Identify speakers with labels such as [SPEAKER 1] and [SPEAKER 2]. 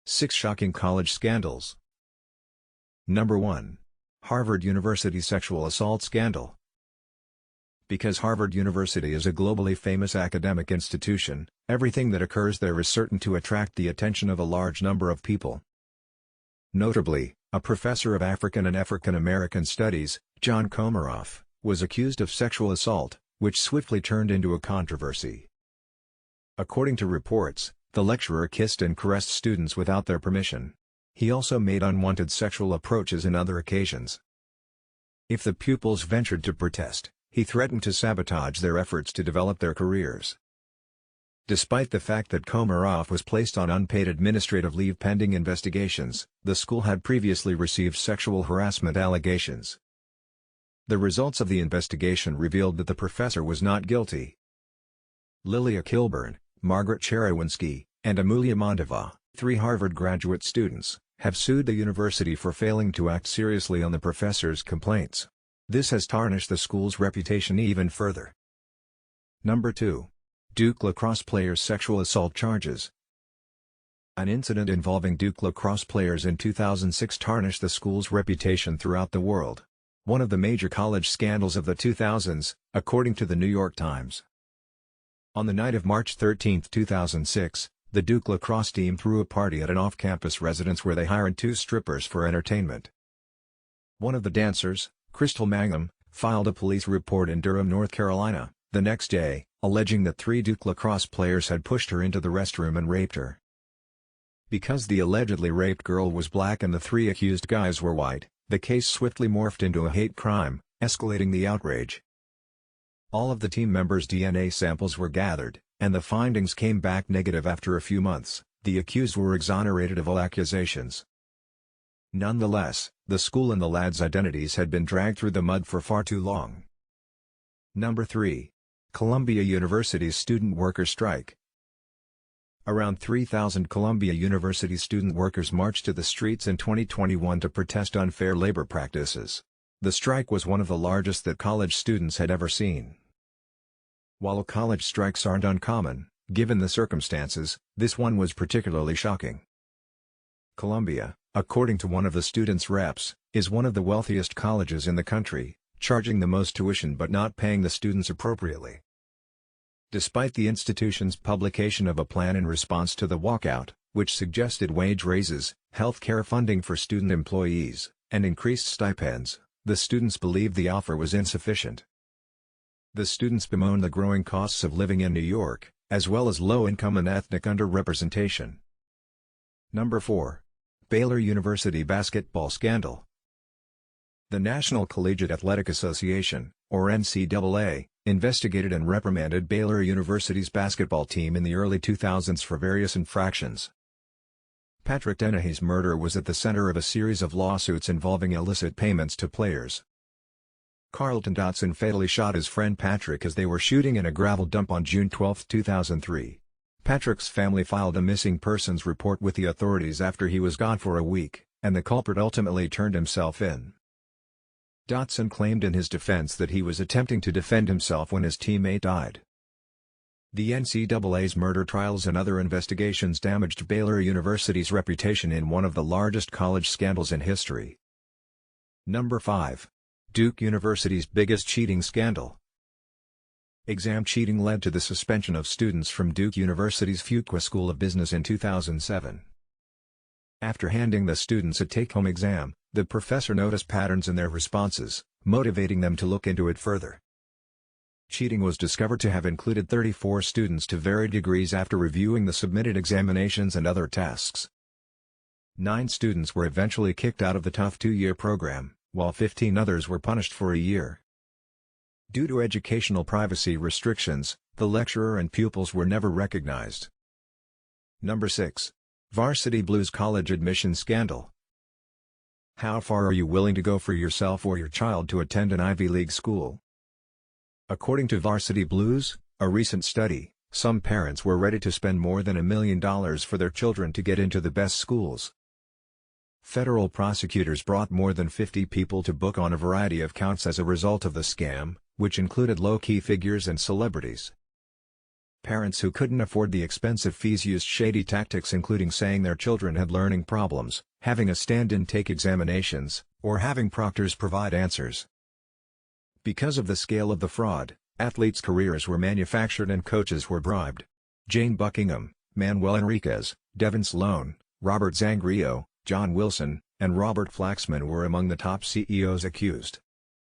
[SPEAKER 1] 6 Shocking College Scandals. Number 1. Harvard University Sexual Assault Scandal. Because Harvard University is a globally famous academic institution, everything that occurs there is certain to attract the attention of a large number of people. Notably, a professor of African and African American Studies, John Comaroff, was accused of sexual assault, which swiftly turned into a controversy. According to reports, the lecturer kissed and caressed students without their permission. He also made unwanted sexual approaches on other occasions. If the pupils ventured to protest, he threatened to sabotage their efforts to develop their careers. Despite the fact that Komaroff was placed on unpaid administrative leave pending investigations, the school had previously received sexual harassment allegations. The results of the investigation revealed that the professor was not guilty. Lilia Kilburn, Margaret Cherywinski, and Amulia Mondova, 3 Harvard graduate students, have sued the university for failing to act seriously on the professor's complaints. This has tarnished the school's reputation even further. Number 2. Duke lacrosse players' sexual assault charges. An incident involving Duke lacrosse players in 2006 tarnished the school's reputation throughout the world. One of the major college scandals of the 2000s, according to the New York Times. On the night of March 13, 2006, the Duke lacrosse team threw a party at an off-campus residence where they hired 2 strippers for entertainment. One of the dancers, Crystal Mangum, filed a police report in Durham, North Carolina, the next day, alleging that 3 Duke lacrosse players had pushed her into the restroom and raped her. Because the allegedly raped girl was black and the 3 accused guys were white, the case swiftly morphed into a hate crime, escalating the outrage. All of the team members' DNA samples were gathered, and the findings came back negative after a few months. The accused were exonerated of all accusations. Nonetheless, the school and the lads' identities had been dragged through the mud for far too long. Number 3. Columbia University's student worker strike. Around 3,000 Columbia University student workers marched to the streets in 2021 to protest unfair labor practices. The strike was one of the largest that college students had ever seen. While college strikes aren't uncommon, given the circumstances, this one was particularly shocking. Columbia, according to one of the students' reps, is one of the wealthiest colleges in the country, charging the most tuition but not paying the students appropriately. Despite the institution's publication of a plan in response to the walkout, which suggested wage raises, health care funding for student employees, and increased stipends, the students believed the offer was insufficient. The students bemoaned the growing costs of living in New York, as well as low income and ethnic underrepresentation. Number 4. Baylor University basketball scandal. The National Collegiate Athletic Association, or NCAA, investigated and reprimanded Baylor University's basketball team in the early 2000s for various infractions. Patrick Dennehy's murder was at the center of a series of lawsuits involving illicit payments to players. Carlton Dotson fatally shot his friend Patrick as they were shooting in a gravel dump on June 12, 2003. Patrick's family filed a missing persons report with the authorities after he was gone for a week, and the culprit ultimately turned himself in. Dotson claimed in his defense that he was attempting to defend himself when his teammate died. The NCAA's murder trials and other investigations damaged Baylor University's reputation in one of the largest college scandals in history. Number 5. Duke University's biggest cheating scandal. Exam cheating led to the suspension of students from Duke University's Fuqua School of Business in 2007. After handing the students a take-home exam, the professor noticed patterns in their responses, motivating them to look into it further. Cheating was discovered to have included 34 students to varied degrees after reviewing the submitted examinations and other tasks. 9 students were eventually kicked out of the tough 2-year program, while 15 others were punished for a year. Due to educational privacy restrictions, the lecturer and pupils were never recognized. Number 6. Varsity Blues college admission scandal. How far are you willing to go for yourself or your child to attend an Ivy League school? According to Varsity Blues, a recent study, some parents were ready to spend more than $1 million for their children to get into the best schools. Federal prosecutors brought more than 50 people to book on a variety of counts as a result of the scam, which included low-key figures and celebrities. Parents who couldn't afford the expensive fees used shady tactics, including saying their children had learning problems, having a stand-in take examinations, or having proctors provide answers. Because of the scale of the fraud, athletes' careers were manufactured and coaches were bribed. Jane Buckingham, Manuel Enriquez, Devin Sloan, Robert Zangrillo, John Wilson, and Robert Flaxman were among the top CEOs accused.